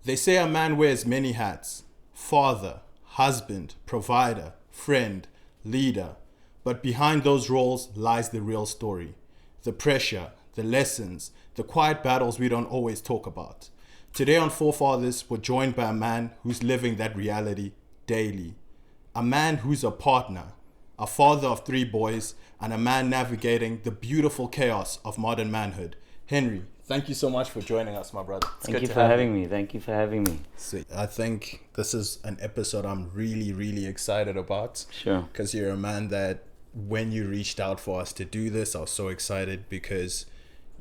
They say a man wears many hats: father, husband, provider, friend, leader. But behind those roles lies the real story. The pressure, the lessons, the quiet battles we don't always talk about. Today on Forefathers, we're joined by a man who's living that reality daily. A man who's a partner, a father of 3 boys, and a man navigating the beautiful chaos of modern manhood. Henry, thank you so much for joining us, my brother. Thank you for having me. Thank you for having me. See, I think this is an episode I'm really excited about. Sure. Because you're a man that, when you reached out for us to do this, I was so excited because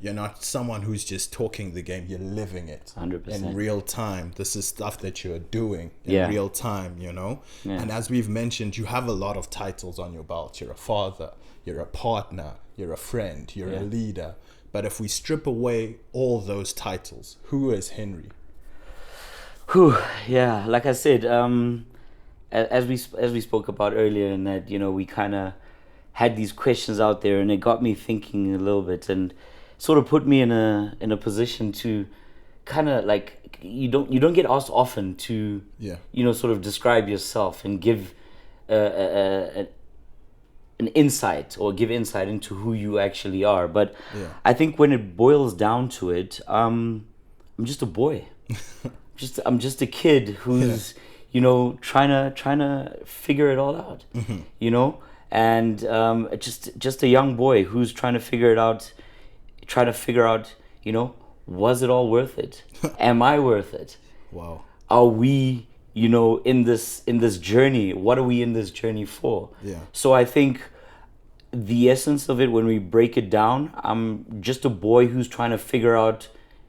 you're not someone who's just talking the game, you're living it 100%. in real time. This is stuff that you're doing in real time, you know? Yeah. And as we've mentioned, you have a lot of titles on your belt. You're a father, you're a partner, you're a friend, you're a leader. But if we strip away all those titles, who is Henry? Yeah, like I said, as we spoke about earlier, in that, you know, we kind of had these questions out there, and it got me thinking a little bit, and sort of put me in a position to kind of like, you don't get asked often to you know, sort of describe yourself and give an insight, or give insight into who you actually are. But I think when it boils down to it, I'm just a boy. I'm just a kid who's you know, trying to figure it all out. You know, and just a young boy who's trying to figure out, you know, was it all worth it? Am I worth it? Wow. Are we, you know, in this journey? What are we in this journey for? Yeah. So I think the essence of it, when we break it down, I'm just a boy who's trying to figure out,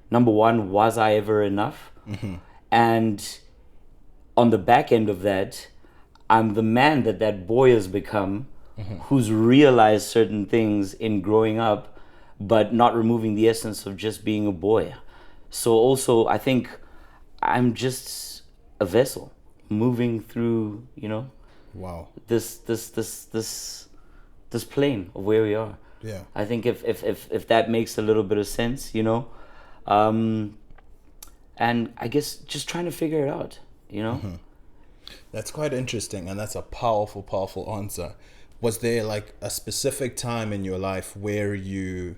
number one, was I ever enough? And on the back end of that, I'm the man that boy has become, who's realized certain things in growing up, but not removing the essence of just being a boy. So also, I think I'm just a vessel moving through, you know, this plane of where we are. Yeah. I think if that makes a little bit of sense, you know, and I guess just trying to figure it out, you know. That's quite interesting, and that's a powerful answer. Was there like a specific time in your life where you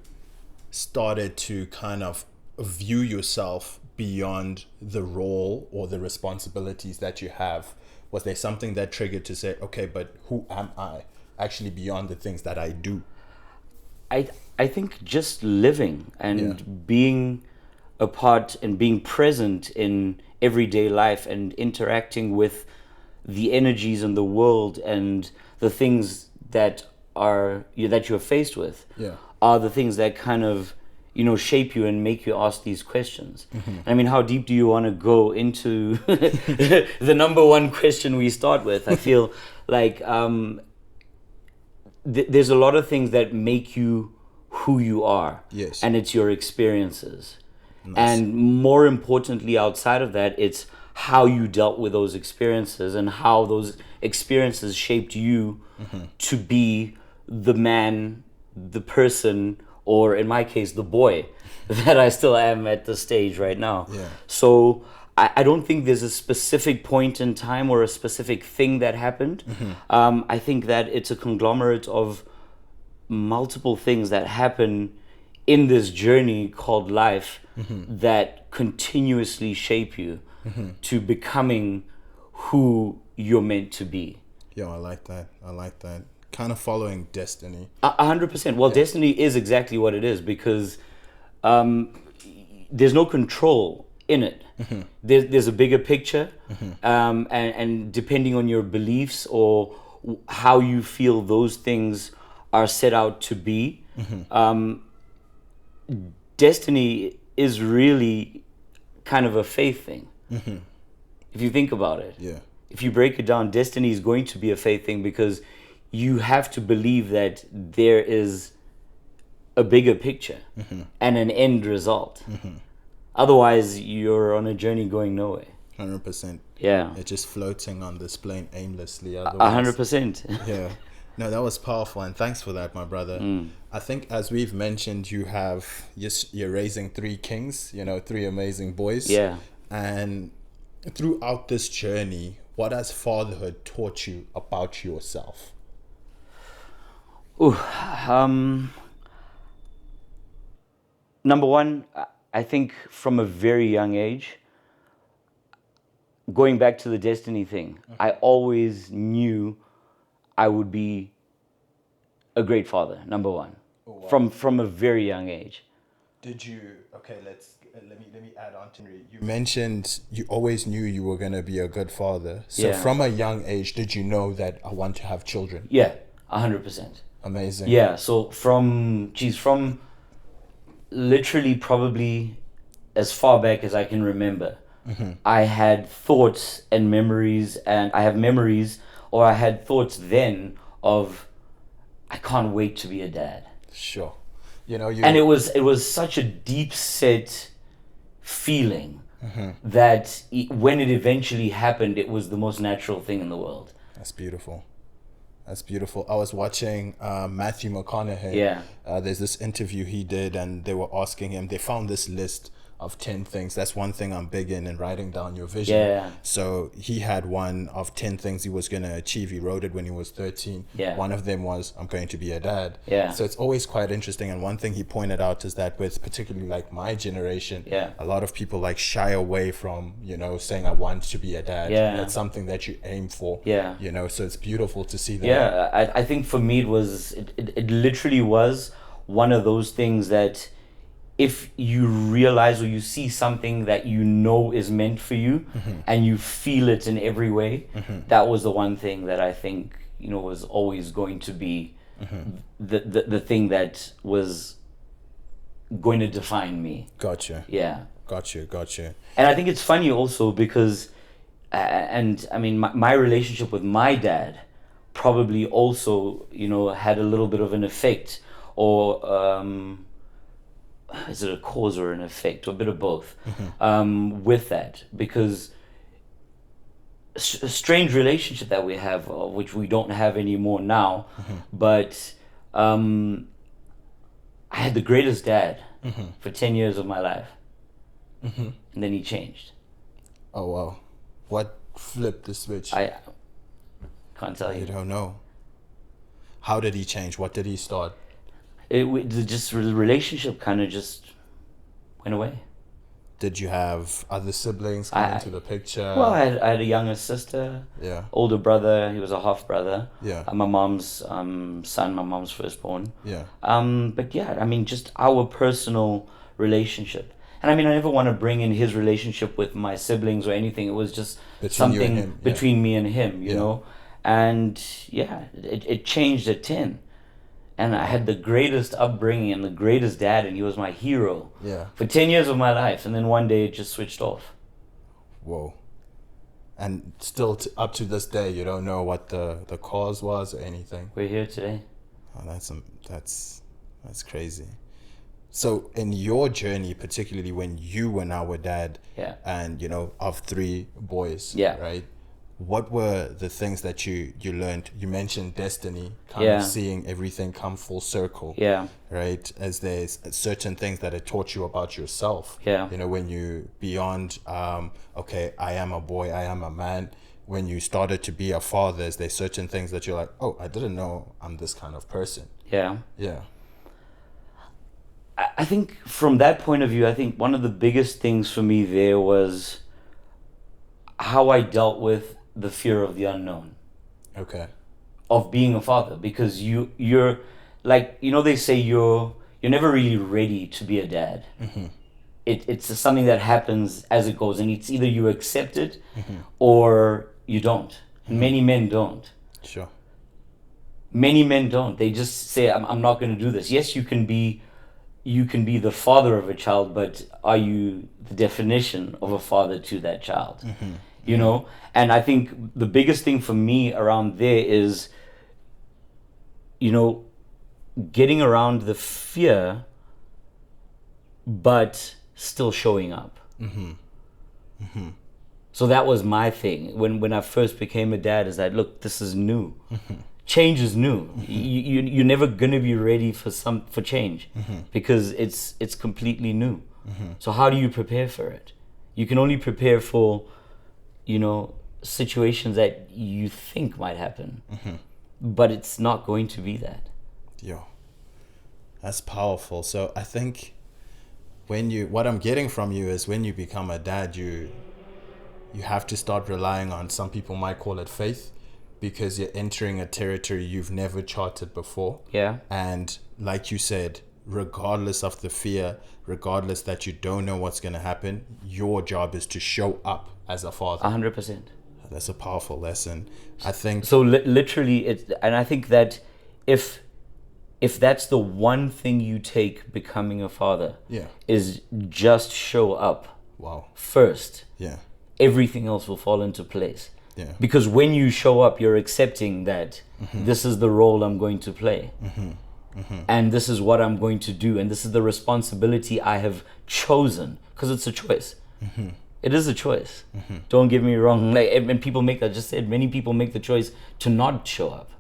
started to kind of view yourself beyond the role or the responsibilities that you have? Was there something that triggered to say, okay, but who am I actually beyond the things that I do? I think just living and being a part and being present in everyday life and interacting with the energies in the world and the things that you're faced with are the things that kind of, you know, shape you and make you ask these questions. I mean, how deep do you want to go into the number one question we start with? I feel like there's a lot of things that make you who you are. Yes. And it's your experiences. Nice. And more importantly, outside of that, it's how you dealt with those experiences and how those experiences shaped you to be the man, the person, or in my case, the boy that I still am at the stage right now. Yeah. So I don't think there's a specific point in time or a specific thing that happened. I think that it's a conglomerate of multiple things that happen in this journey called life that continuously shape you to becoming who you're meant to be. Yeah, I like that. Kind of following destiny. 100%. Well, destiny is exactly what it is, because there's no control in it. There's a bigger picture, and depending on your beliefs or how you feel those things are set out to be, destiny is really kind of a faith thing. If you think about it, if you break it down, destiny is going to be a faith thing, because you have to believe that there is a bigger picture and an end result. Otherwise, you're on a journey going nowhere. 100%. Yeah. It's just floating on this plane aimlessly. 100%. Yeah. No, that was powerful, and thanks for that, my brother. I think, as we've mentioned, you're raising 3 kings, 3 amazing boys. Yeah. And throughout this journey, what has fatherhood taught you about yourself? Number one, I think from a very young age, going back to the destiny thing, I always knew I would be a great father, number one. Oh, wow. From a very young age. Did you, okay, let me add on to Henry. You mentioned you always knew you were going to be a good father. So Yeah. from a young age, did you know that I want to have children? Yeah, 100%. Amazing. Yeah, so from literally probably as far back as I can remember, I had thoughts and memories, and I have memories, or I had thoughts then of, I can't wait to be a dad. Sure. You know, And it was such a deep set feeling that when it eventually happened, it was the most natural thing in the world. That's beautiful. That's beautiful. I was watching Matthew McConaughey. Yeah. There's this interview he did, and they were asking him, they found this list of 10 things. That's one thing I'm big in writing down your vision. Yeah. So he had one of 10 things he was going to achieve. He wrote it when he was 13. Yeah. One of them was, I'm going to be a dad. Yeah. So it's always quite interesting. And one thing he pointed out is that with particularly like my generation, Yeah. a lot of people like shy away from, saying I want to be a dad. Yeah. That's something that you aim for. Yeah. So it's beautiful to see that. Yeah, I think for me it literally was one of those things that if you realize or you see something that you know is meant for you and you feel it in every way, that was the one thing that I think, was always going to be the thing that was going to define me. Gotcha. Yeah. Gotcha. And I think it's funny also because, and I mean, my relationship with my dad probably also, had a little bit of an effect, or is it a cause or an effect, or a bit of both, with that, because a strange relationship that we have, which we don't have anymore now, but I had the greatest dad for 10 years of my life, and then he changed. Oh, wow. What flipped the switch? I can't tell you. You don't know. How did he change? What did he start? The relationship kind of just went away. Did you have other siblings come into the picture? Well, I had a younger sister. Yeah. Older brother. He was a half brother. Yeah. My mom's son. My mom's firstborn. Yeah. But yeah, I mean, just our personal relationship. And I mean, I never want to bring in his relationship with my siblings or anything. It was just something between me and him, you know. And yeah, it changed at 10. And I had the greatest upbringing and the greatest dad, and he was my hero for 10 years of my life. And then one day it just switched off. Whoa. And still up to this day, you don't know what the cause was or anything. We're here today. Oh, that's crazy. So in your journey, particularly when you were now a dad, and of 3 boys, right? What were the things that you learned? You mentioned destiny, kind of seeing everything come full circle. Yeah. Right? As there's certain things that it taught you about yourself. Yeah. When you beyond, okay, I am a boy, I am a man. When you started to be a father, there's certain things that you're like, oh, I didn't know I'm this kind of person. Yeah. Yeah. I think from that point of view, I think one of the biggest things for me there was how I dealt with the fear of the unknown. Okay. Of being a father, because you're like, they say you're never really ready to be a dad. It's something that happens as it goes, and it's either you accept it or you don't. Many men don't. Sure. Many men don't. They just say, I'm not going to do this. Yes, you can be the father of a child, but are you the definition of a father to that child? And I think the biggest thing for me around there is, getting around the fear, but still showing up. So that was my thing when I first became a dad, is that, look, this is new. Change is new. You're never gonna be ready for change, because it's completely new. So how do you prepare for it? You can only prepare for, situations that you think might happen. But it's not going to be that. Yeah. That's powerful. So I think what I'm getting from you is when you become a dad, you have to start relying on, some people might call it faith, because you're entering a territory you've never charted before. Yeah. And like you said, regardless of the fear, regardless that you don't know what's going to happen, your job is to show up as a father. 100%. That's a powerful lesson. I think so. Literally, and I think that if that's the one thing you take becoming a father, is just show up. Wow. First. Yeah. Everything else will fall into place. Yeah. Because when you show up, you're accepting that this is the role I'm going to play. And this is what I'm going to do. And this is the responsibility I have chosen. Because it's a choice. It is a choice. Don't get me wrong. And people make that. Just said, many people make the choice to not show up.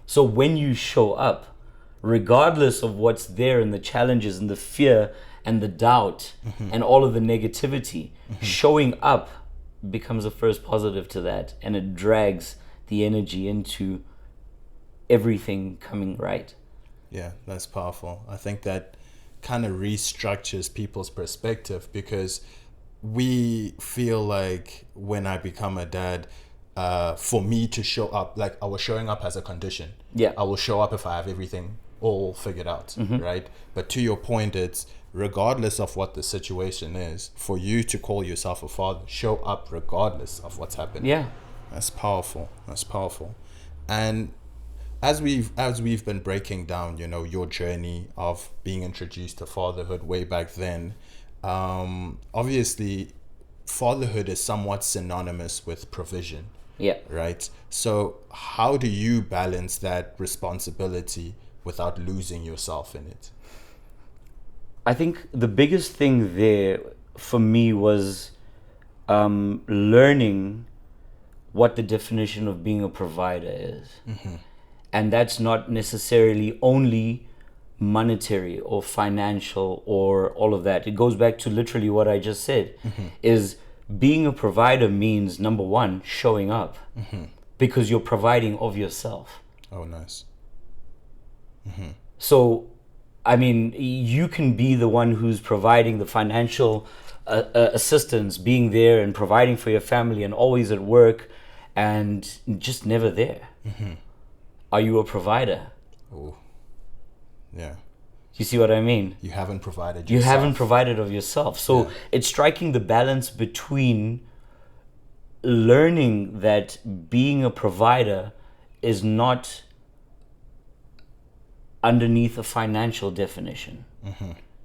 So when you show up, regardless of what's there and the challenges and the fear and the doubt and all of the negativity, showing up becomes the first positive to that, and it drags the energy into everything coming right. Yeah, that's powerful. I think that kind of restructures people's perspective, because we feel like when I become a dad, for me to show up, like I was showing up as a condition. Yeah. I will show up if I have everything all figured out, right? But to your point, it's regardless of what the situation is, for you to call yourself a father, show up regardless of what's happening. Yeah. That's powerful. That's powerful. And as we've been breaking down, your journey of being introduced to fatherhood way back then, obviously fatherhood is somewhat synonymous with provision. Yeah. Right? So how do you balance that responsibility without losing yourself in it? I think the biggest thing there for me was learning what the definition of being a provider is. And that's not necessarily only monetary or financial or all of that. It goes back to literally what I just said, is being a provider means, number one, showing up, because you're providing of yourself. Oh, nice. So, I mean, you can be the one who's providing the financial assistance, being there and providing for your family and always at work and just never there. Are you a provider? Oh, yeah. You see what I mean? You haven't provided yourself. You haven't provided of yourself. So it's striking the balance between learning that being a provider is not underneath a financial definition.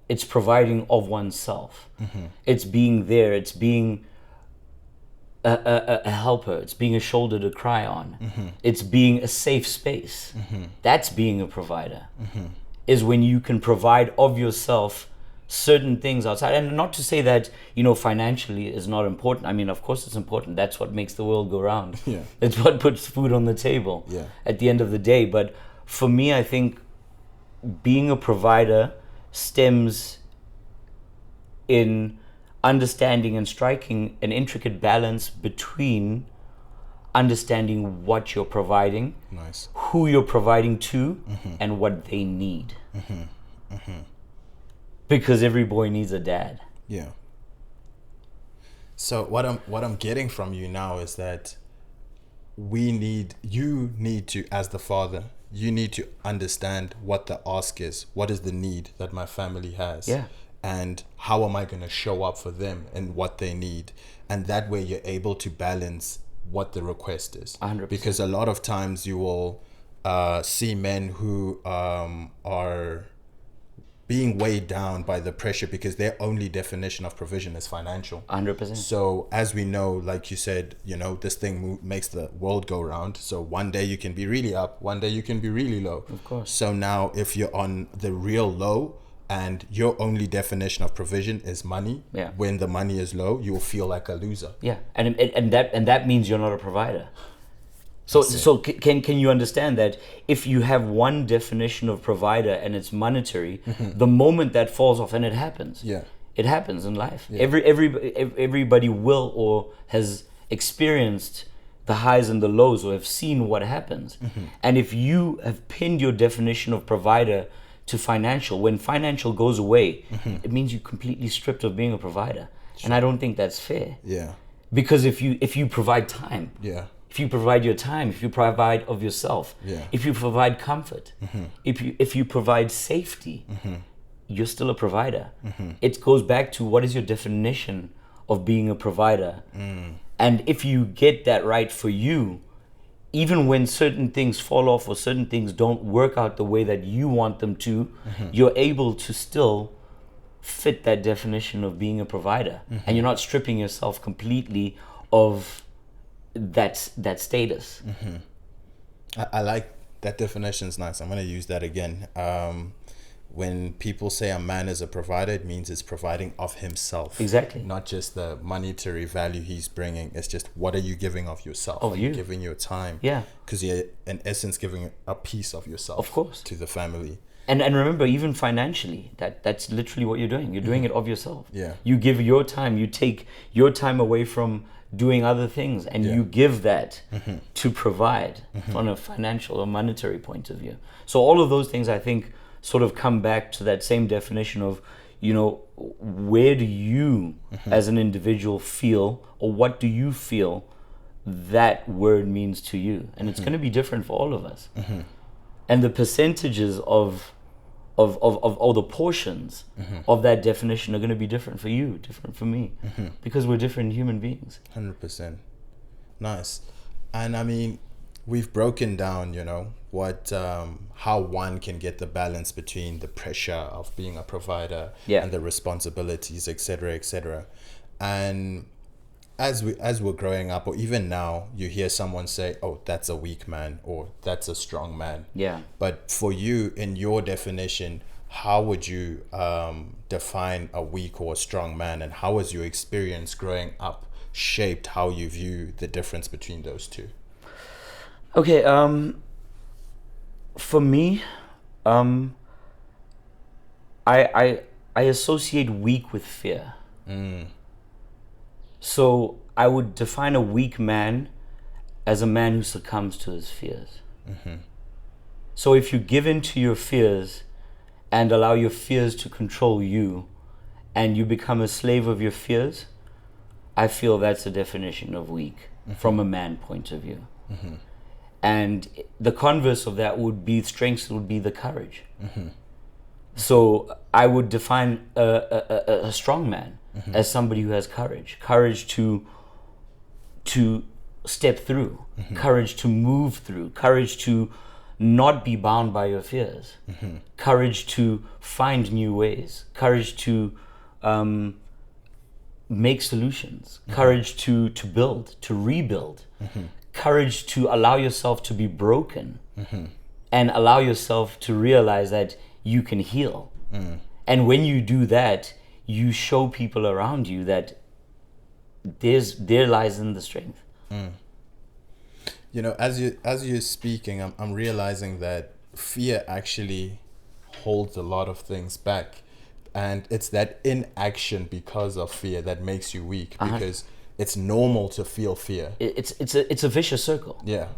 It's providing of oneself. It's being there. It's being a helper. It's being a shoulder to cry on. It's being a safe space. That's being a provider. Is when you can provide of yourself certain things outside. And not to say that, financially is not important. I mean, of course it's important. That's what makes the world go round. Yeah. It's what puts food on the table at the end of the day. But for me, I think being a provider stems in understanding and striking an intricate balance between understanding what you're providing, nice, who you're providing to, and what they need. Because every boy needs a dad. Yeah. So what I'm getting from you now is that you need to, as the father, you need to understand what the ask is. What is the need that my family has? Yeah. And how am I going to show up for them and what they need? And that way you're able to balance what the request is. 100%. Because a lot of times you will see men who are being weighed down by the pressure because their only definition of provision is financial. 100%. So as we know, like you said, this thing makes the world go round. So one day you can be really up, one day you can be really low. Of course. So now if you're on the real low and your only definition of provision is money, when the money is low, you'll feel like a loser. Yeah, and that means you're not a provider. So can you understand that if you have one definition of provider and it's monetary, the moment that falls off, and it happens, It happens in life. Yeah. Everybody will or has experienced the highs and the lows or have seen what happens. And if you have pinned your definition of provider to financial, when financial goes away, it means you're completely stripped of being a provider. And I don't think that's fair. Yeah. Because if you provide time, Yeah. if you provide your time, if you provide of yourself, Yeah. if you provide comfort, if you provide safety, you're still a provider. It goes back to what is your definition of being a provider. And if you get that right for you, even when certain things fall off or certain things don't work out the way that you want them to, you're able to still fit that definition of being a provider. And you're not stripping yourself completely of that status. I like that definition. Is nice. I'm going to use that again. When people say a man is a provider, it means it's providing of himself. Exactly. Not just the monetary value he's bringing. It's just, what are you giving of yourself? Of are you. giving your time? Yeah. Because you're, in essence, giving a piece of yourself. Of course. To the family. And remember, even financially, that's literally what you're doing. You're doing it of yourself. Yeah. You give your time. You take your time away from doing other things, and you give that to provide from a financial or monetary point of view. So all of those things, I think, sort of come back to that same definition of, where do you as an individual feel, or what do you feel that word means to you? And it's going to be different for all of us. And the percentages of all the portions of that definition are going to be different for you, different for me, because we're different human beings. 100%. Nice. And I mean, we've broken down, what how one can get the balance between the pressure of being a provider and the responsibilities, etc. And as we're growing up, or even now, you hear someone say, "Oh, that's a weak man," or "That's a strong man." Yeah. But for you, in your definition, how would you define a weak or a strong man, and how has your experience growing up shaped how you view the difference between those two? Okay, for me, I associate weak with fear. So I would define a weak man as a man who succumbs to his fears. So if you give in to your fears and allow your fears to control you, and you become a slave of your fears, I feel that's the definition of weak from a man point of view. And the converse of that would be strength, would be the courage. So I would define a strong man as somebody who has courage to step through, courage to move through, courage to not be bound by your fears, courage to find new ways, courage to make solutions, courage to build, to rebuild, courage to allow yourself to be broken, and allow yourself to realize that you can heal. And when you do that, you show people around you that there lies in the strength. As you're speaking, I'm realizing that fear actually holds a lot of things back, and it's that inaction because of fear that makes you weak, because it's normal to feel fear. It's a vicious circle. Yeah.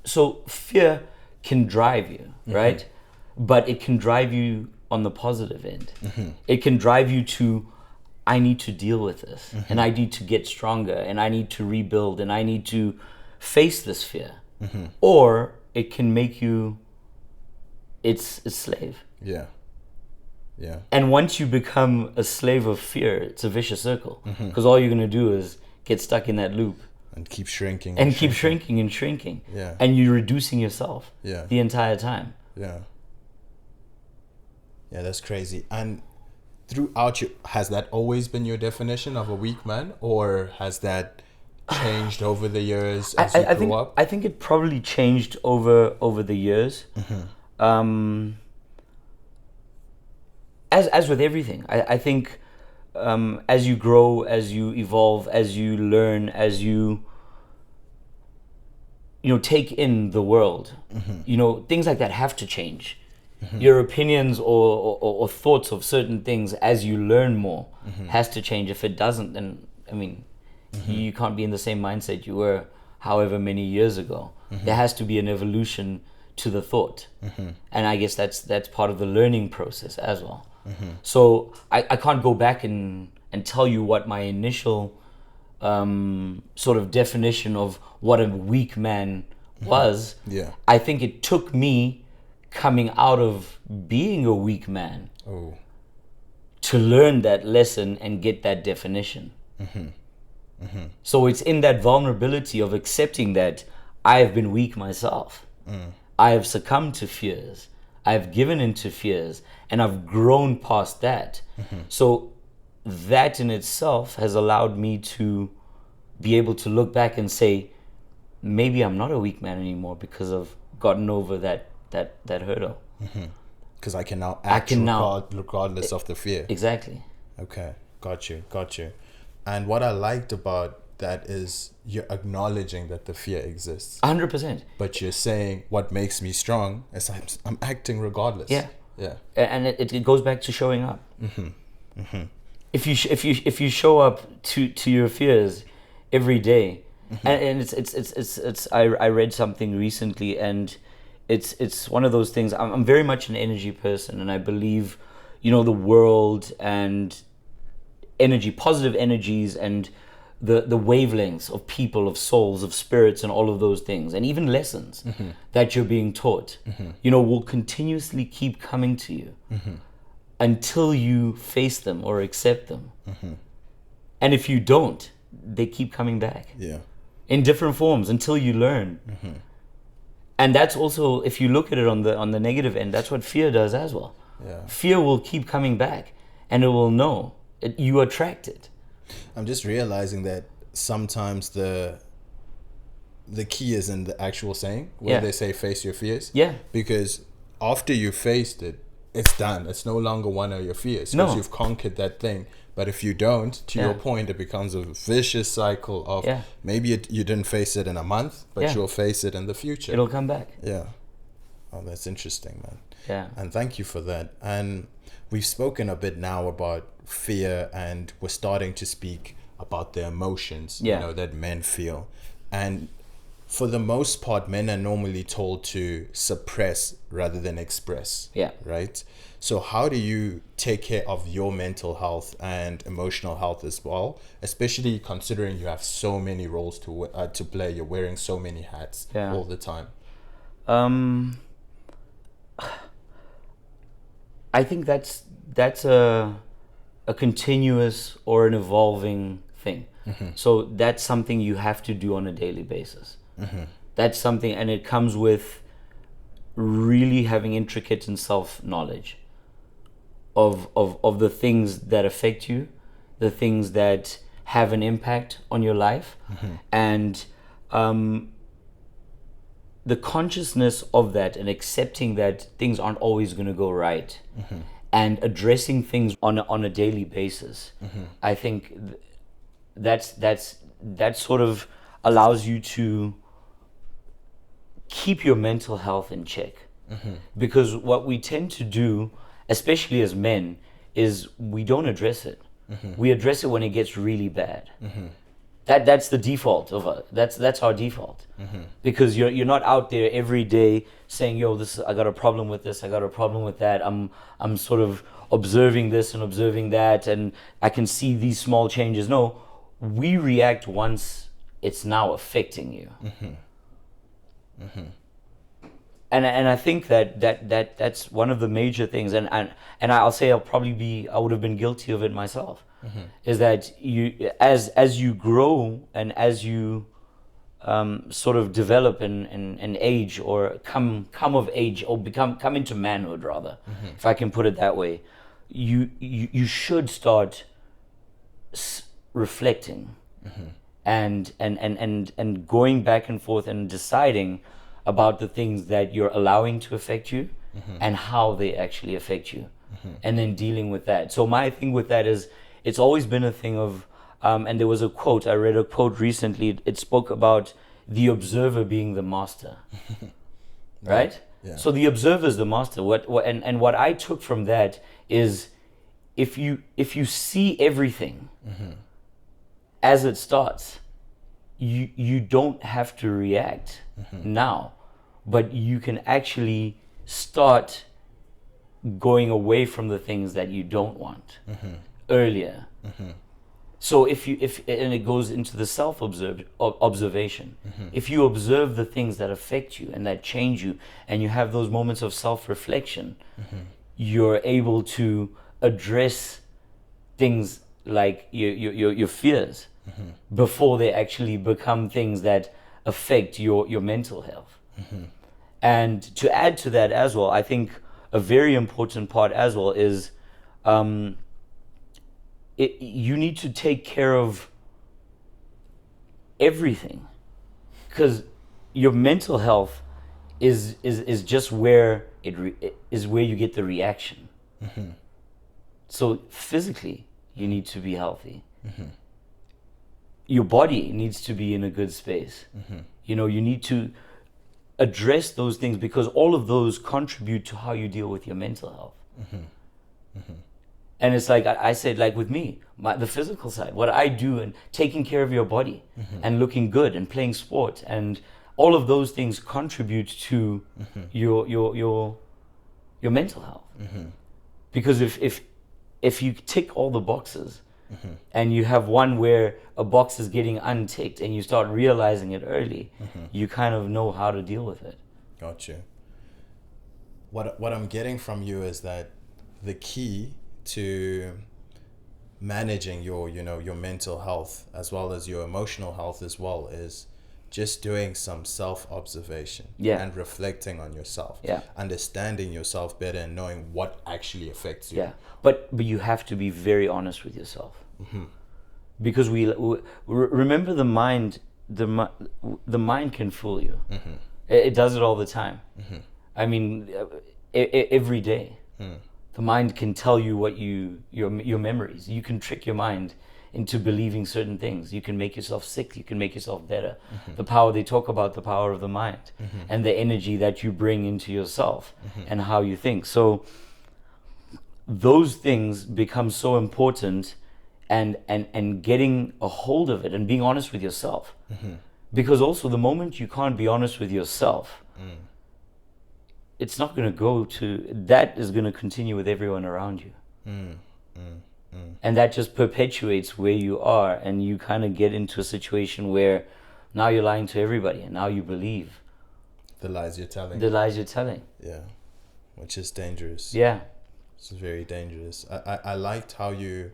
So fear can drive you, right? But it can drive you on the positive end. It can drive you to, I need to deal with this, and I need to get stronger, and I need to rebuild, and I need to face this fear. Or it can make you its slave. Yeah. And once you become a slave of fear, it's a vicious circle, because all you're going to do is get stuck in that loop and keep shrinking and keep shrinking and shrinking. Yeah. And you're reducing yourself the entire time. Yeah, that's crazy. And throughout has that always been your definition of a weak man, or has that changed over the years as you grew up? I think it probably changed over the years. As with everything, I think as you grow, as you evolve, as you learn, as you take in the world, things like that have to change. Your opinions or thoughts of certain things as you learn more has to change. If it doesn't, then I mean, you can't be in the same mindset you were however many years ago. There has to be an evolution to the thought, and I guess that's part of the learning process as well. So I can't go back and tell you what my initial sort of definition of what a weak man was. Yeah. I think it took me coming out of being a weak man to learn that lesson and get that definition. So it's in that vulnerability of accepting that I have been weak myself. I have succumbed to fears. I've given into fears, and I've grown past that. So that in itself has allowed me to be able to look back and say, maybe I'm not a weak man anymore because I've gotten over that hurdle. Because I can now act regardless of the fear. Exactly. Okay, got you. And what I liked about that is you're acknowledging that the fear exists. 100%. But you're saying what makes me strong is I'm acting regardless. Yeah. Yeah. And it goes back to showing up. If you show up to your fears every day, and it's I read something recently, and it's one of those things. I'm very much an energy person, and I believe, the world and energy, positive energies, and the wavelengths of people, of souls, of spirits, and all of those things, and even lessons that you're being taught, will continuously keep coming to you until you face them or accept them. And if you don't, they keep coming back. Yeah. In different forms until you learn. And that's also, if you look at it on the negative end, that's what fear does as well. Yeah. Fear will keep coming back, and it will know you attract it. I'm just realizing that sometimes the key is in the actual saying where they say face your fears. Yeah. Because after you faced it, it's done. It's no longer one of your fears because you've conquered that thing. But if you don't, to your point, it becomes a vicious cycle of maybe you didn't face it in a month, but you'll face it in the future. It'll come back. Yeah. Oh, that's interesting, man. Yeah. And thank you for that. And we've spoken a bit now about fear, and we're starting to speak about the emotions, that men feel. And for the most part, men are normally told to suppress rather than express. Yeah. Right? So how do you take care of your mental health and emotional health as well, especially considering you have so many roles to play? You're wearing so many hats all the time. I think that's a continuous or an evolving thing. So that's something you have to do on a daily basis. That's something, and it comes with really having intricate and self-knowledge of the things that affect you, the things that have an impact on your life, and the consciousness of that, and accepting that things aren't always going to go right, and addressing things on a daily basis. I think that sort of allows you to keep your mental health in check. Because what we tend to do, especially as men, is we don't address it. We address it when it gets really bad. That's the default of us. That's our default. Because you're not out there every day saying, "Yo, I got a problem with this. I got a problem with that. I'm sort of observing this and observing that, and I can see these small changes." No, we react once it's now affecting you. And I think that's one of the major things, and I'll say I would have been guilty of it myself. Is that you, as you grow and as you sort of develop and age, or come of age, or come into manhood rather, if I can put it that way, you should start reflecting and going back and forth and deciding about the things that you're allowing to affect you and how they actually affect you, and then dealing with that. So my thing with that is, it's always been a thing of, and there was a quote, I read a quote recently, it spoke about the observer being the master, right? Yeah. So the observer is the master. And what I took from that is, if you see everything as it starts, you don't have to react now, but you can actually start going away from the things that you don't want earlier. So if and it goes into the observation. If you observe the things that affect you and that change you, and you have those moments of self-reflection, you're able to address things like your fears before they actually become things that affect your mental health. And to add to that as well, I think a very important part as well is you need to take care of everything, because your mental health is just where is where you get the reaction. So physically, you need to be healthy. Your body needs to be in a good space. You need to address those things, because all of those contribute to how you deal with your mental health. And it's like I said, like with me, the physical side, what I do, and taking care of your body and looking good and playing sport, and all of those things contribute to your mental health. Because if you tick all the boxes, and you have one where a box is getting unticked, and you start realizing it early, you kind of know how to deal with it. Got you. What I'm getting from you is that the key to managing your mental health as well as your emotional health as well is just doing some self-observation and reflecting on yourself, understanding yourself better and knowing what actually affects you. But you have to be very honest with yourself, because we remember the mind can fool you. It does it all the time. I mean, every day. The mind can tell you what your memories. You can trick your mind into believing certain things. You can make yourself sick. You can make yourself better. The power, they talk about the power of the mind and the energy that you bring into yourself and how you think. So those things become so important, and getting a hold of it and being honest with yourself. Because also the moment you can't be honest with yourself, it's not going to go to, that is going to continue with everyone around you. And that just perpetuates where you are, and you kind of get into a situation where now you're lying to everybody, and now you believe the lies you're telling. Yeah. Which is dangerous. Yeah. It's very dangerous. I liked how you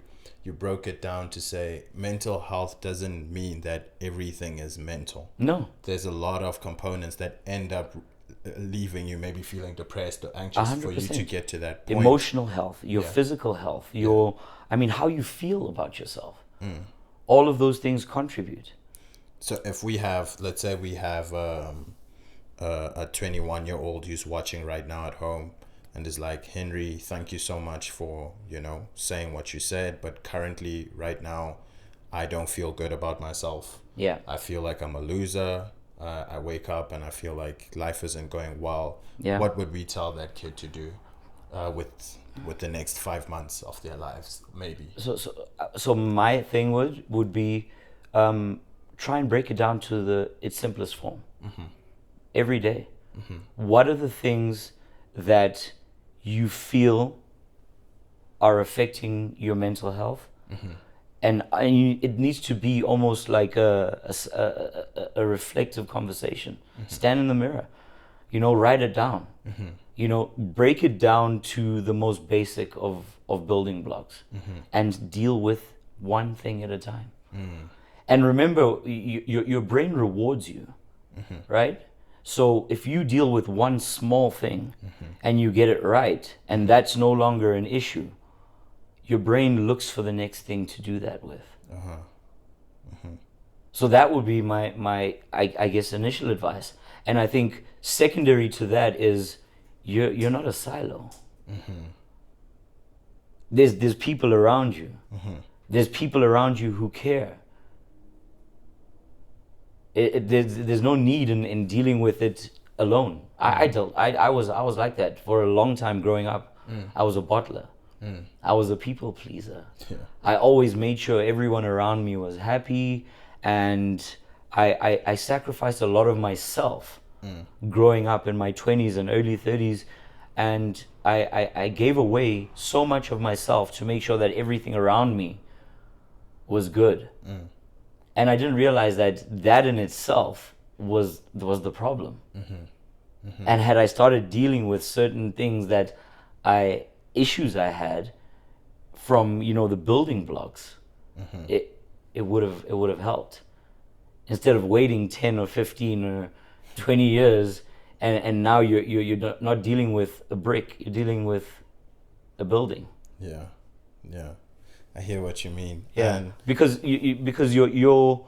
broke it down to say mental health doesn't mean that everything is mental. No. There's a lot of components that end up leaving you maybe feeling depressed or anxious 100%. for you to get to that point. Emotional health, your physical health, how you feel about yourself. All of those things contribute. So if we have, let's say we have a 21-year-old who's watching right now at home and is like, Henry, thank you so much for, saying what you said, but currently right now I don't feel good about myself. Yeah. I feel like I'm a loser. I wake up and I feel like life isn't going well. Yeah. What would we tell that kid to do with the next 5 months of their lives, maybe? So my thing would be try and break it down to its simplest form. Every day. What are the things that you feel are affecting your mental health? And it needs to be almost like a reflective conversation. Stand in the mirror, write it down. Break it down to the most basic of building blocks, and deal with one thing at a time. And remember, your brain rewards you, right? So if you deal with one small thing and you get it right, and that's no longer an issue, your brain looks for the next thing to do that with. So that would be my I guess initial advice. And I think secondary to that is you're not a silo. There's people around you. There's people around you who care. There's no need in dealing with it alone. I was like that for a long time growing up. I was a bottler. I was a people pleaser. Yeah. I always made sure everyone around me was happy, and I sacrificed a lot of myself growing up in my 20s and early 30s, and I gave away so much of myself to make sure that everything around me was good. And I didn't realize that in itself was the problem. And had I started dealing with certain things issues I had from, the building blocks, it would have helped. Instead of waiting 10 or 15 or 20 years, and now you're not dealing with a brick, you're dealing with a building. Yeah. I hear what you mean. Yeah, And because your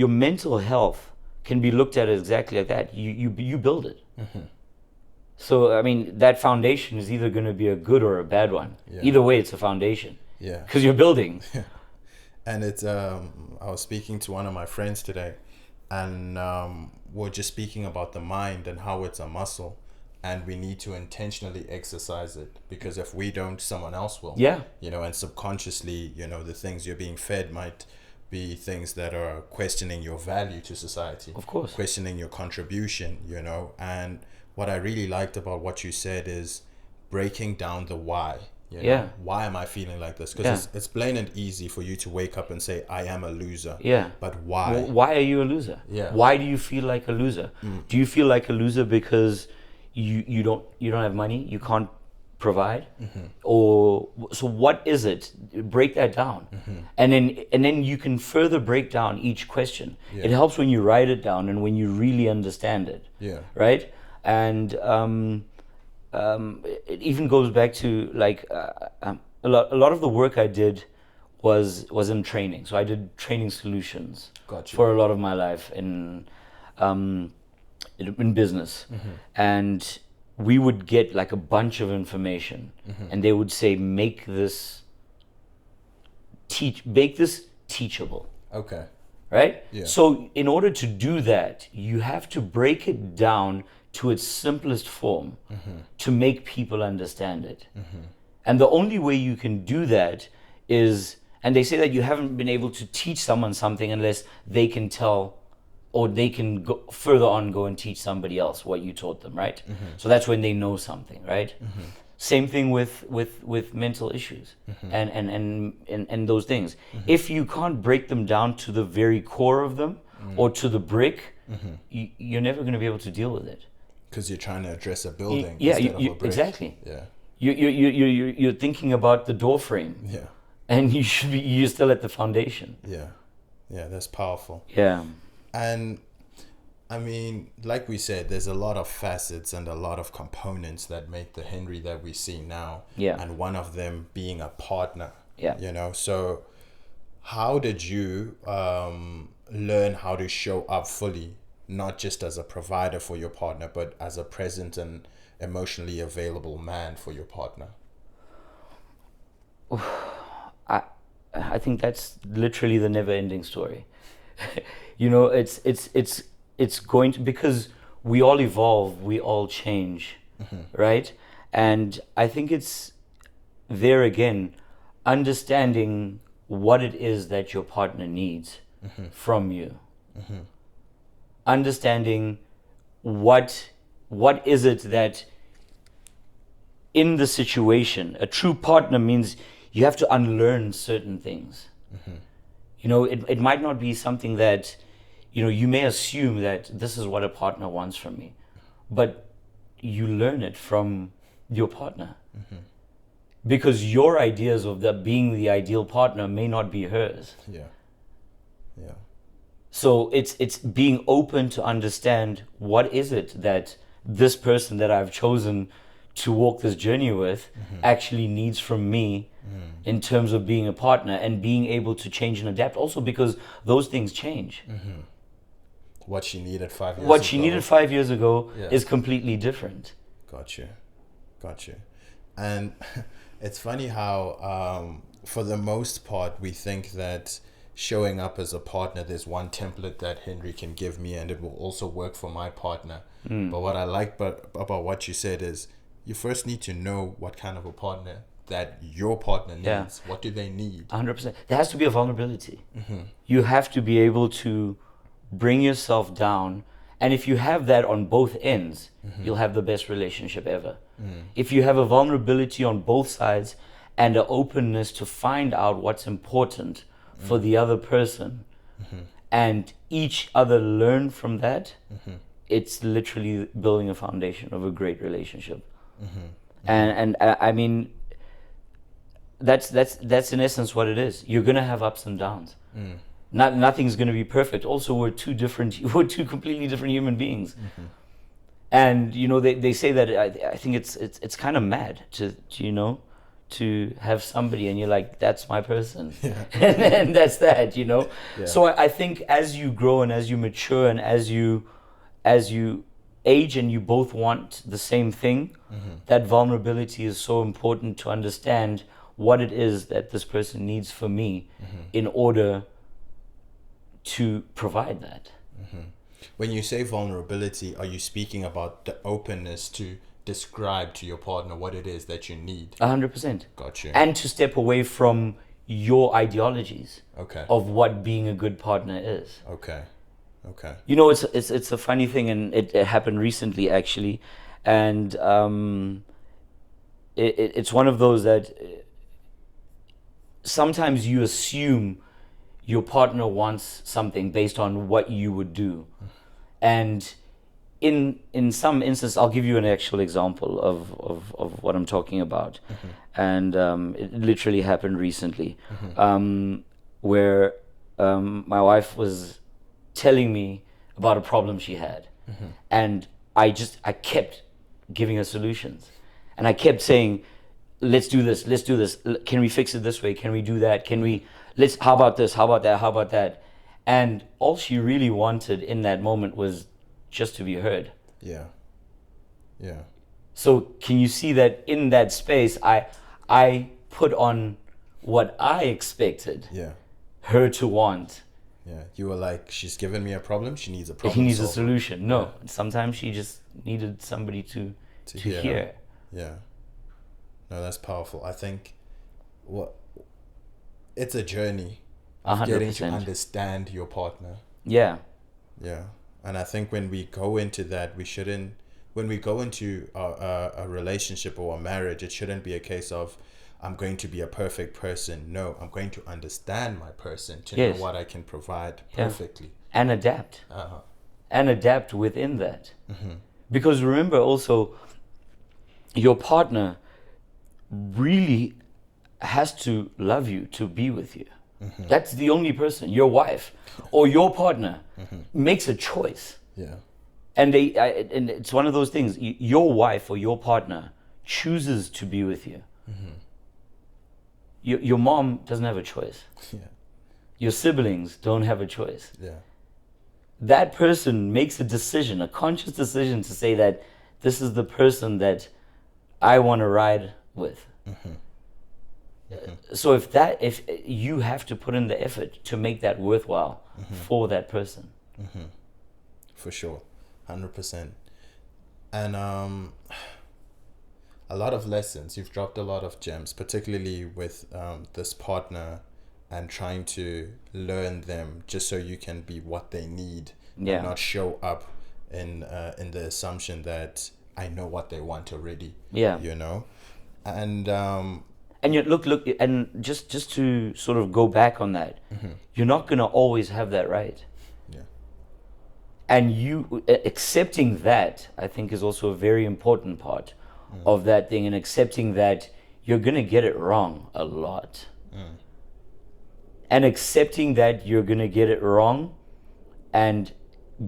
mental health can be looked at exactly like that. You build it. So I mean, that foundation is either going to be a good or a bad one. Yeah. Either way, it's a foundation. Yeah. Because you're building. And it's I was speaking to one of my friends today, and we're just speaking about the mind and how it's a muscle, and we need to intentionally exercise it, because if we don't, someone else will. Yeah. And subconsciously, the things you're being fed might be things that are questioning your value to society. Of course. Questioning your contribution, and what I really liked about what you said is breaking down the why. Yeah. Why am I feeling like this? Because it's plain and easy for you to wake up and say, I am a loser. Yeah. But why? Well, why are you a loser? Yeah. Why do you feel like a loser? Do you feel like a loser because you don't have money, you can't provide? Or so what is it? Break that down. And then you can further break down each question. Yeah. It helps when you write it down and when you really understand it. Yeah. Right? And it even goes back to like a lot of the work I did was in training. So I did training solutions Gotcha. for a lot of my life in business. And we would get like a bunch of information, and they would say, make this teachable. Okay. Right? Yeah. So in order to do that, you have to break it down to its simplest form to make people understand it. And the only way you can do that is, and they say that you haven't been able to teach someone something unless they can tell, or they can go further on, go and teach somebody else what you taught them, right? So that's when they know something, right? Same thing with mental issues and those things. If you can't break them down to the very core of them or to the brick, you're never going to be able to deal with it. Because you're trying to address a building Yeah, instead of a brick. exactly. Yeah. You're thinking about the door frame. Yeah. And you're still at the foundation. Yeah. Yeah, that's powerful. Yeah. And I mean, like we said, there's a lot of facets and a lot of components that make the Henry that we see now. Yeah. And one of them being a partner. Yeah. So how did you learn how to show up fully, not just as a provider for your partner, but as a present and emotionally available man for your partner? I think that's literally the never-ending story. It's going to, because we all evolve, we all change, right? And I think it's there again, understanding what it is that your partner needs from you. Understanding what is it that in the situation, a true partner means you have to unlearn certain things. It might not be something that, you may assume that this is what a partner wants from me, but you learn it from your partner. Because your ideas of that being the ideal partner may not be hers. Yeah. So it's being open to understand what is it that this person that I've chosen to walk this journey with actually needs from me in terms of being a partner, and being able to change and adapt also, because those things change. What she needed 5 years ago. What she needed 5 years ago Yeah. is completely different. Gotcha. And it's funny how, for the most part, we think that showing up as a partner, there's one template that Henry can give me and it will also work for my partner. But what I like about what you said is you first need to know what kind of a partner that your partner needs. Yeah. What do they need? 100%. There has to be a vulnerability. You have to be able to bring yourself down. And if you have that on both ends, you'll have the best relationship ever. If you have a vulnerability on both sides and an openness to find out what's important for the other person and each other learn from that, it's literally building a foundation of a great relationship. And I mean, that's in essence what it is. You're gonna have ups and downs. Nothing's gonna be perfect. Also, we're two completely different human beings. And you know, they say that I think it's kind of mad to have somebody and you're like, that's my person. and that's that, you know. So I think as you grow and as you mature and as you age and you both want the same thing, that vulnerability is so important to understand what it is that this person needs from me in order to provide that. When you say vulnerability, are you speaking about the openness to describe to your partner what it is that you need? 100%. Got you. And to step away from your ideologies of what being a good partner is. Okay. You know, it's a funny thing, and it happened recently actually, and it's one of those that sometimes you assume your partner wants something based on what you would do, and in some instances, I'll give you an actual example of what I'm talking about, and it literally happened recently, where my wife was telling me about a problem she had, and I kept giving her solutions, and I kept saying, let's do this, can we fix it this way, can we do that, how about this, how about that, how about that. And all she really wanted in that moment was just to be heard. So can you see that in that space I put on what I expected her to want. You were like, she's given me a problem, she needs a problem. He needs a solution. No, sometimes she just needed somebody to hear. No, that's powerful. I think it's a journey of 100%. getting to understand your partner. And I think when we go into that, when we go into a relationship or a marriage, it shouldn't be a case of, I'm going to be a perfect person. No, I'm going to understand my person to know what I can provide perfectly. And adapt. And adapt within that. Because remember also, your partner really has to love you to be with you. That's the only person. Your wife or your partner makes a choice. And and it's one of those things. Your wife or your partner chooses to be with you. Your mom doesn't have a choice. Your siblings don't have a choice. That person makes a decision, a conscious decision to say that this is the person that I want to ride with. So if you have to put in the effort to make that worthwhile for that person. For sure, 100%. And a lot of lessons. You've dropped a lot of gems, particularly with this partner and trying to learn them just so you can be what they need and not show up in the assumption that I know what they want already. You know? And you look, and just to sort of go back on that, you're not going to always have that right. And you accepting that, I think, is also a very important part of that thing, and accepting that you're going to get it wrong a lot. And accepting that you're going to get it wrong and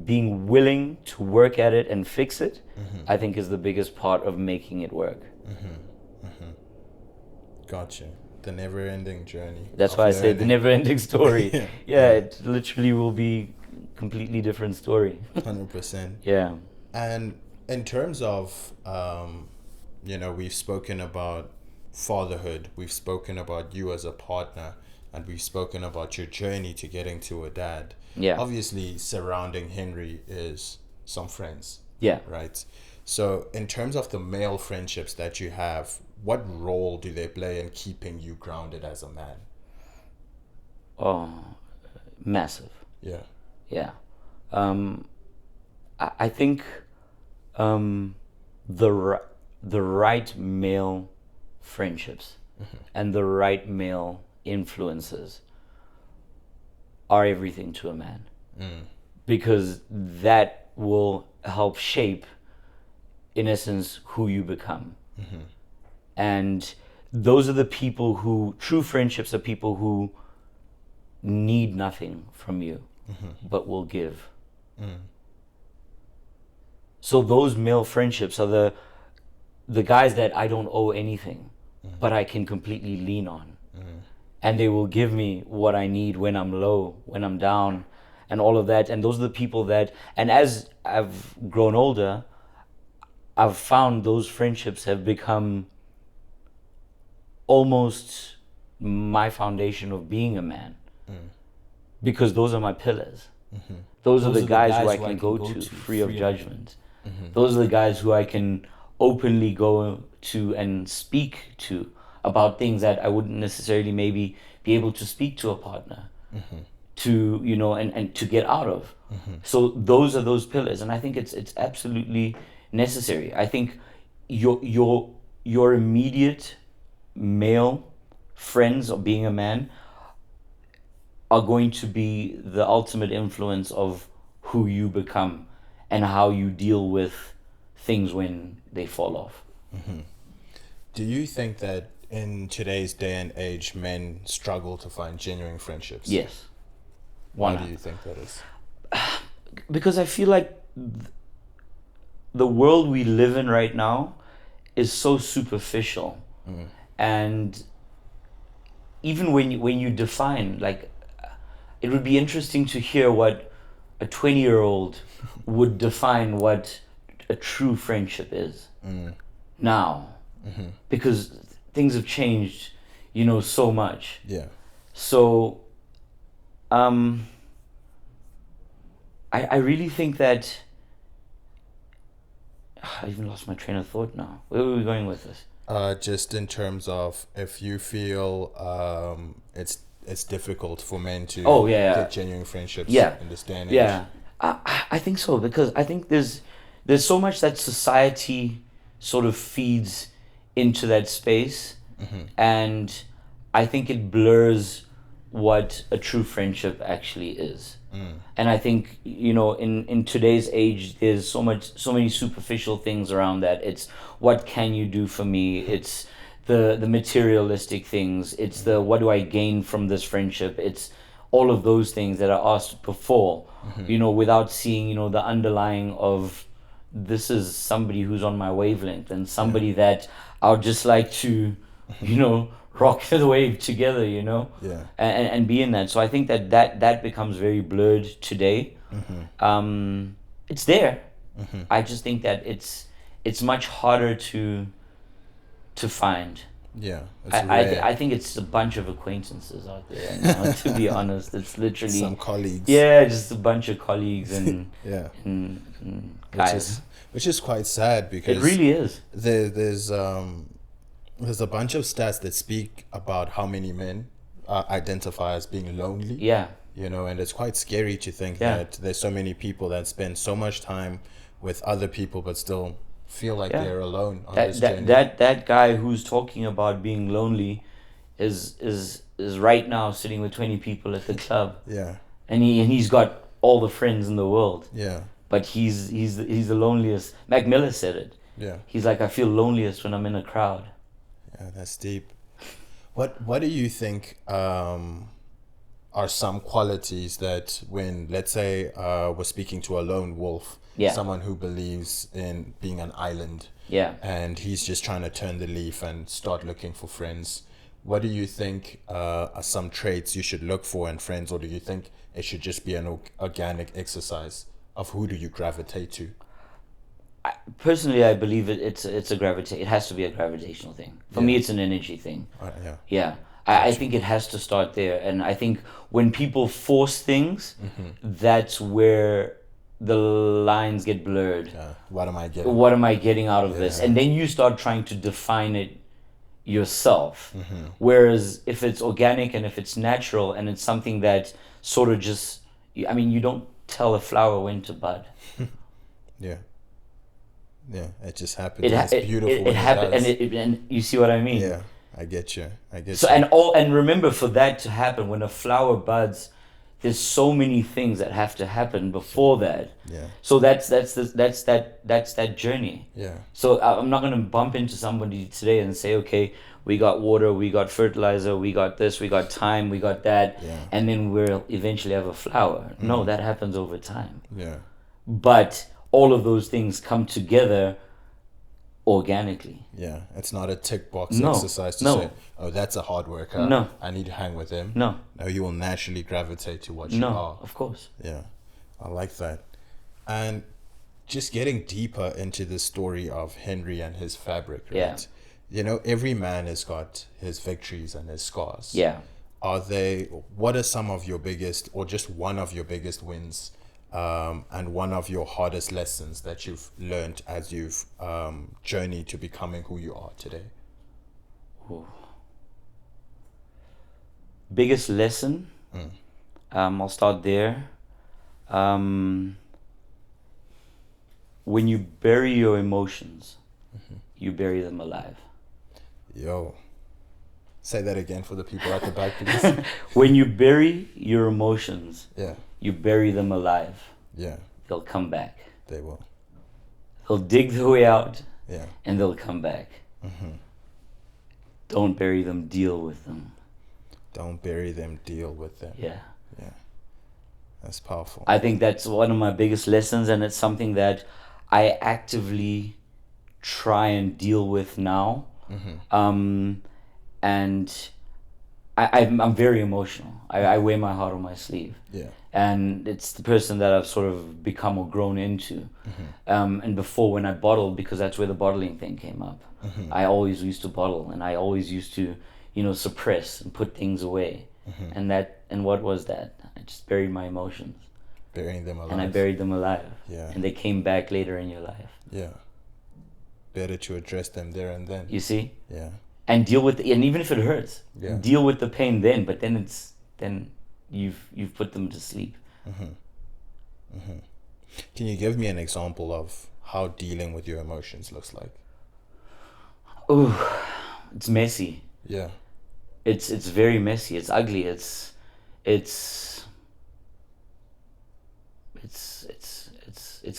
being willing to work at it and fix it, I think is the biggest part of making it work. Gotcha. The never-ending journey. That's why I say the never-ending story. It literally will be completely different story. 100%. And in terms of we've spoken about fatherhood, we've spoken about you as a partner. and we've spoken about your journey to getting to a dad. Yeah. Obviously, surrounding Henry is some friends. Yeah. Right. So, in terms of the male friendships that you have, what role do they play in keeping you grounded as a man? Oh, massive. Yeah. Yeah. I think the right male friendships and the right male influences are everything to a man, because that will help shape, in essence, who you become. And those are the people who, true friendships are people who need nothing from you, but will give. So those male friendships are the guys that I don't owe anything, but I can completely lean on. And they will give me what I need when I'm low, when I'm down, and all of that. And those are the people that, and as I've grown older, I've found those friendships have become almost my foundation of being a man. Because those are my pillars. Those are the guys who I can go to free of judgment. Those are the guys who I can openly go to and speak to about things that I wouldn't necessarily maybe be able to speak to a partner, to, you know, and to get out of. So those are those pillars, and I think it's absolutely necessary. I think your immediate male friends of being a man are going to be the ultimate influence of who you become and how you deal with things when they fall off. Do you think that in today's day and age, men struggle to find genuine friendships? Yes. Why do you think that is? Because I feel like the world we live in right now is so superficial. And even when you define, like, it would be interesting to hear what a 20-year-old would define what a true friendship is now. Because things have changed, you know, so much. Yeah. So I really think that I even lost my train of thought now. Where were we going with this? Just in terms of if you feel it's difficult for men to get genuine friendships in this day and age. Yeah, I think so, because I think there's so much that society sort of feeds into that space, and I think it blurs what a true friendship actually is. And I think, you know, in today's age, there's so many superficial things around that. It's what can you do for me? It's the materialistic things. It's the what do I gain from this friendship? It's all of those things that are asked before, you know, without seeing, you know, the underlying of this is somebody who's on my wavelength and somebody that I would just like to, you know, rock the wave together, you know, and be in that. So I think that becomes very blurred today. It's there. I just think that it's much harder to find. Yeah, I think it's a bunch of acquaintances out there now, to be honest. It's literally some colleagues. Yeah, just a bunch of colleagues and and guys. Which is quite sad, because it really is. There's a bunch of stats that speak about how many men identify as being lonely. Yeah. You know, and it's quite scary to think that there's so many people that spend so much time with other people but still feel like they're alone on this journey. That guy who's talking about being lonely is right now sitting with 20 people at the club. Yeah. And he's got all the friends in the world. Yeah. But he's the loneliest. Mac Miller said it. Yeah. He's like, I feel loneliest when I'm in a crowd. Yeah, that's deep. What do you think are some qualities that when, let's say, we're speaking to a lone wolf, someone who believes in being an island, and he's just trying to turn the leaf and start looking for friends, what do you think are some traits you should look for in friends, or do you think it should just be an organic exercise of who do you gravitate to? Personally, I believe it has to be a gravitational thing. For me, it's an energy thing. Yeah. I think it has to start there. And I think when people force things, that's where the lines get blurred. What am I getting? What am I getting out of this? And then you start trying to define it yourself. Whereas if it's organic and if it's natural and it's something that sort of just, I mean, you don't tell a flower when to bud. Yeah, it just happens. It's beautiful. It happens, and you see what I mean. Yeah, I get you. So and remember, for that to happen, when a flower buds, there's so many things that have to happen before that. Yeah. So that's that journey. Yeah. So I'm not gonna bump into somebody today and say, okay, we got water, we got fertilizer, we got this, we got time, we got that, and then we'll eventually have a flower. No, that happens over time. Yeah. But all of those things come together organically. Yeah, it's not a tick box exercise to say, oh, that's a hard worker. No. I need to hang with him. No, you will naturally gravitate to what you are. Of course. Yeah, I like that. And just getting deeper into the story of Henry and his fabric, right? Yeah. You know, every man has got his victories and his scars. Yeah. What are some of your biggest, or just one of your biggest wins, and one of your hardest lessons that you've learned as you've journeyed to becoming who you are today? Ooh. Biggest lesson? I'll start there. When you bury your emotions, you bury them alive. Yo, say that again for the people at the back, please. When you bury your emotions, you bury them alive. Yeah. They'll come back. They will. They'll dig their way out. Yeah. And they'll come back. Don't bury them, deal with them. Don't bury them, deal with them. Yeah. Yeah. That's powerful. I think that's one of my biggest lessons, and it's something that I actively try and deal with now. And I'm very emotional. I wear my heart on my sleeve. Yeah. And it's the person that I've sort of become or grown into. And before, when I bottled, because that's where the bottling thing came up, I always used to bottle, and I always used to, suppress and put things away. And what was that? I just buried my emotions. Burying them alive. And I buried them alive. Yeah. And they came back later in your life. Yeah. Better to address them there and then. You see? Yeah. And deal with and even if it hurts, deal with the pain then. But then you've put them to sleep. Can you give me an example of how dealing with your emotions looks like? Oh, it's messy. Yeah. It's very messy. It's ugly. It's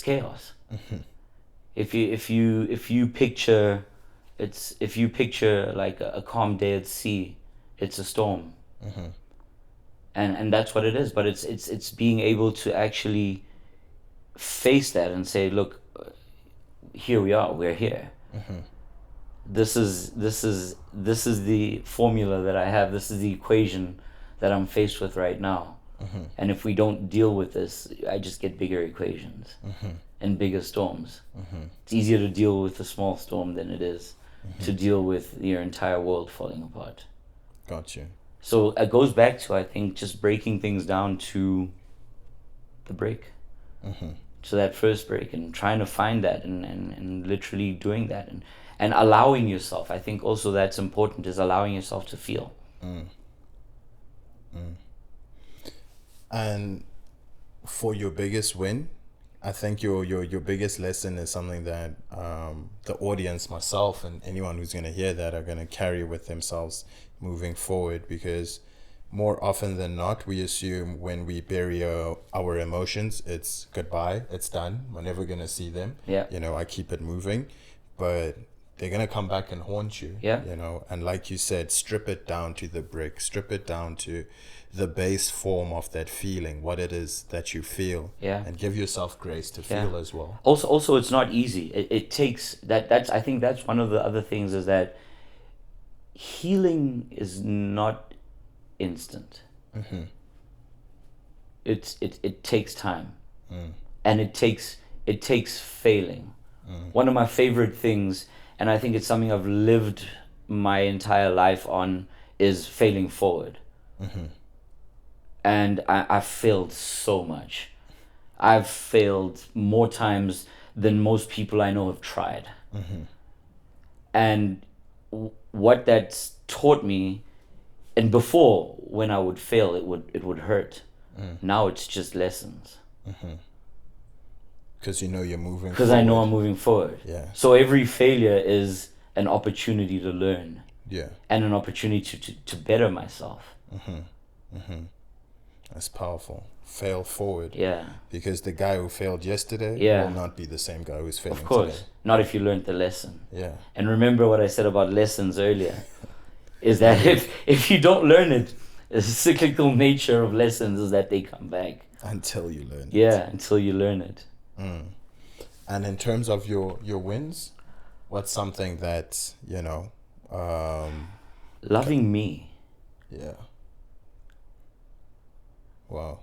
chaos. If you picture like a calm day at sea, it's a storm. And that's what it is. But it's being able to actually face that and say, look, here we are. We're here. This is the formula that I have. This is the equation that I'm faced with right now. And if we don't deal with this, I just get bigger equations and bigger storms. It's easier to deal with a small storm than it is to deal with your entire world falling apart. Got you. So it goes back to, I think, just breaking things down to the break. To that first break, and trying to find that and literally doing that and allowing yourself. I think also that's important, is allowing yourself to feel. And for your biggest win, I think your biggest lesson is something that the audience, myself, and anyone who's going to hear that are going to carry with themselves moving forward, because more often than not, we assume when we bury our emotions, it's goodbye, it's done, we're never going to see them. Yeah. I keep it moving, but they're going to come back and haunt you. Yeah. And like you said, strip it down to the brick, strip it down to the base form of that feeling, what it is that you feel. Yeah. And give yourself grace to feel as well. Also, it's not easy. It takes that's I think that's one of the other things, is that healing is not instant. It takes time. And it takes failing. One of my favorite things, and I think it's something I've lived my entire life on, is failing forward. Mm-hmm. And I've failed so much. I've failed more times than most people I know have tried. Mm-hmm. And what that's taught me, and before, when I would fail, it would hurt. Now it's just lessons. Because you know you're moving Because forward. I know I'm moving forward. Yeah. So every failure is an opportunity to learn. Yeah. And an opportunity to better myself. That's powerful. Fail forward. Yeah. Because the guy who failed yesterday will not be the same guy who's failing Of course. today. Not if you learned the lesson. Yeah. And remember what I said about lessons earlier. Is that if you don't learn it, the cyclical nature of lessons is that they come back. Until you learn it. Yeah, until you learn it. And in terms of your wins, what's something that, you know... Loving me. Yeah. Wow.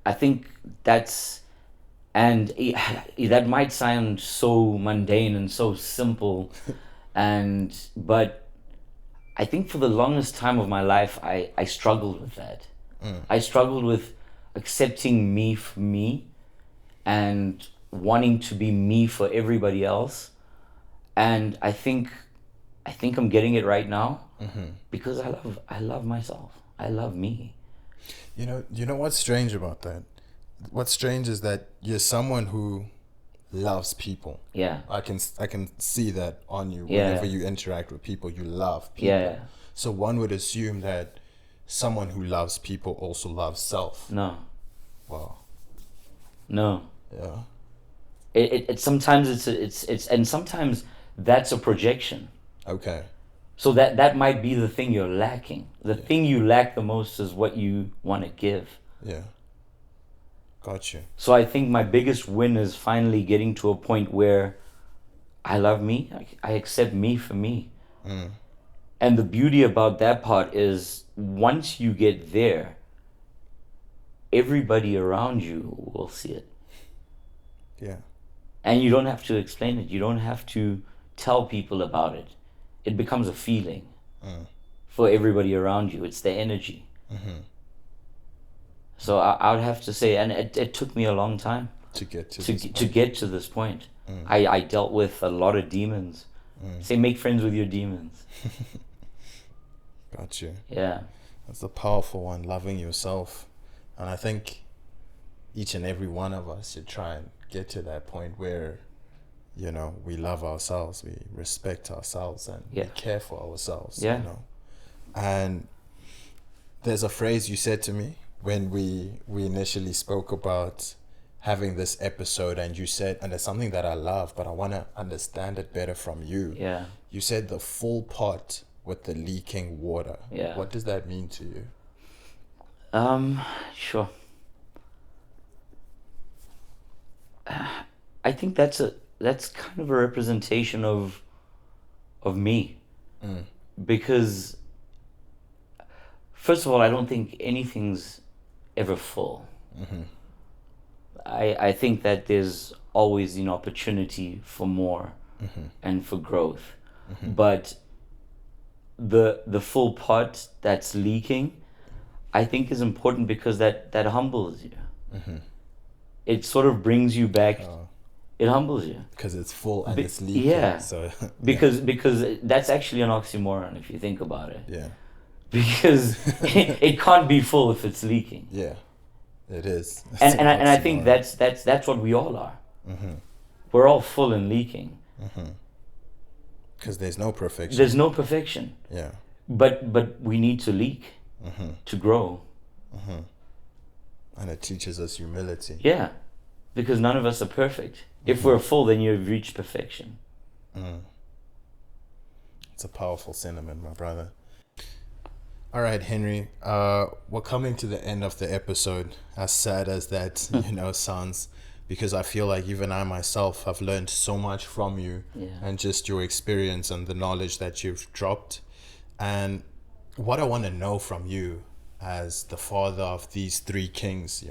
I think that's... And that might sound so mundane and so simple. But I think for the longest time of my life, I struggled with that. I struggled with accepting me for me and wanting to be me for everybody else. And I think I'm getting it right now because I love myself. I love me. You know what's strange about that? What's strange is that you're someone who loves people. Yeah. I can see that on you. Yeah. Whenever you interact with people, you love people. Yeah. So one would assume that someone who loves people also loves self. No. Wow. No. Yeah. It sometimes it's and sometimes that's a projection. Okay. So that might be the thing you're lacking. The thing you lack the most is what you want to give. Yeah. Got you. So I think my biggest win is finally getting to a point where I love me. I accept me for me. And the beauty about that part is once you get there, everybody around you will see it. Yeah. And you don't have to explain it. You don't have to tell people about it. It becomes a feeling for everybody around you. It's the energy. So I would have to say, and it took me a long time To get to this point. I dealt with a lot of demons. Say, make friends with your demons. Got you. Yeah. That's a powerful one, loving yourself. And I think each and every one of us should try and get to that point where, you know, we love ourselves, we respect ourselves, and we care for ourselves. Yeah. You know? And there's a phrase you said to me when we initially spoke about having this episode, and you said, and it's something that I love, but I want to understand it better from you. Yeah. You said the full pot with the leaking water. Yeah. What does that mean to you? Sure. I think that's kind of a representation of me. Because first of all, I don't think anything's ever full. I think that there's always an opportunity for more and for growth. But the full pot that's leaking, I think is important because that humbles you. It sort of brings you back. It humbles you. Because it's full and it's leaking. Yeah. So, because that's actually an oxymoron if you think about it. Yeah. Because it can't be full if it's leaking. Yeah. It is. And I think that's what we all are. We're all full and leaking. Because there's no perfection. There's no perfection. Yeah. But we need to leak to grow. And it teaches us humility. Yeah. Because none of us are perfect. If we're full, then you've reached perfection. It's a powerful sentiment, my brother. All right, Henry. We're coming to the end of the episode, as sad as that sounds, because I feel like even I myself have learned so much from you, and just your experience and the knowledge that you've dropped. And what I want to know from you as the father of these 3 kings,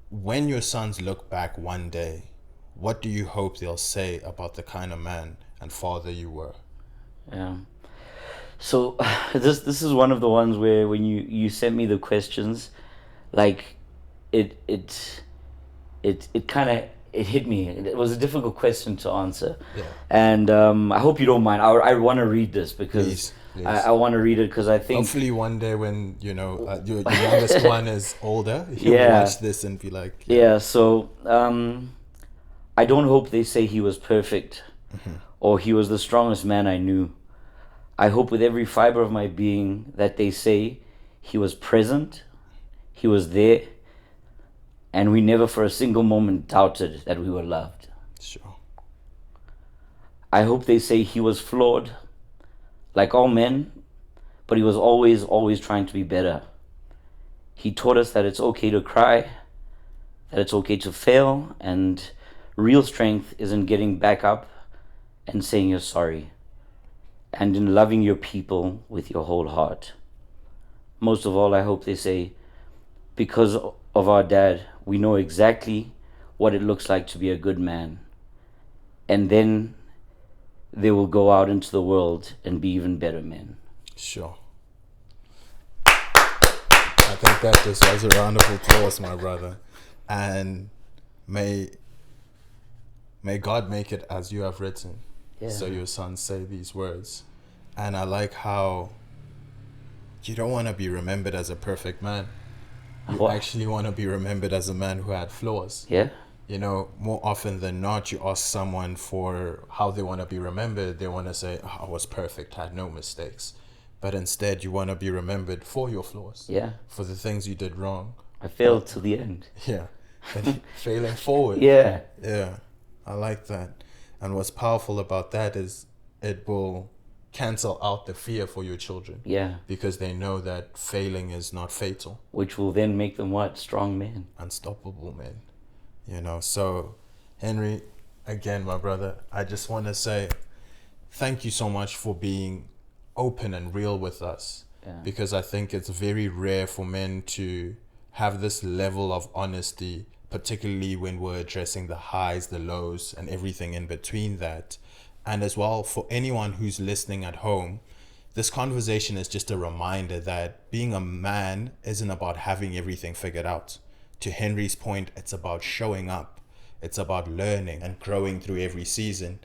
when your sons look back one day, what do you hope they'll say about the kind of man and father you were? Yeah. So this is one of the ones where when you sent me the questions, like it kind of it hit me. It was a difficult question to answer, Yeah. and I hope you don't mind. I want to read this because Please. I want to read it because I think Hopefully one day when your youngest one is older, he'll Yeah. watch this and be like, yeah. So I don't hope they say he was perfect or he was the strongest man I knew. I hope with every fiber of my being that they say he was present, he was there, and we never for a single moment doubted that we were loved. sure. I hope they say he was flawed, like all men, but he was always, always trying to be better. He taught us that it's okay to cry, that it's okay to fail, and real strength is in getting back up and saying you're sorry, and in loving your people with your whole heart. Most of all, I hope they say, because of our dad, we know exactly what it looks like to be a good man. And then they will go out into the world and be even better men. Sure. I think that deserves a round of applause, my brother. And may God make it as you have written. Yeah. So your sons say these words. And I like how you don't want to be remembered as a perfect man. You actually want to be remembered as a man who had flaws. Yeah? More often than not, you ask someone for how they want to be remembered. They want to say, I was perfect, had no mistakes. But instead, you want to be remembered for your flaws. Yeah. For the things you did wrong. I failed to the end. Yeah. And failing forward. Yeah. Yeah. I like that. And what's powerful about that is it will cancel out the fear for your children. Yeah. Because they know that failing is not fatal. Which will then make them what? Strong men. Unstoppable men. So Henry, again, my brother, I just want to say thank you so much for being open and real with us. Yeah. Because I think it's very rare for men to have this level of honesty, particularly when we're addressing the highs, the lows, and everything in between that. And as well, for anyone who's listening at home, this conversation is just a reminder that being a man isn't about having everything figured out. To Henry's point, it's about showing up. It's about learning and growing through every season.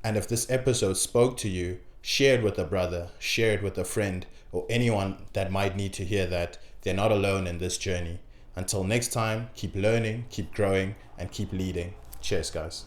And if this episode spoke to you, share it with a brother, share it with a friend, or anyone that might need to hear that they're not alone in this journey. Until next time, keep learning, keep growing, and keep leading. Cheers, guys.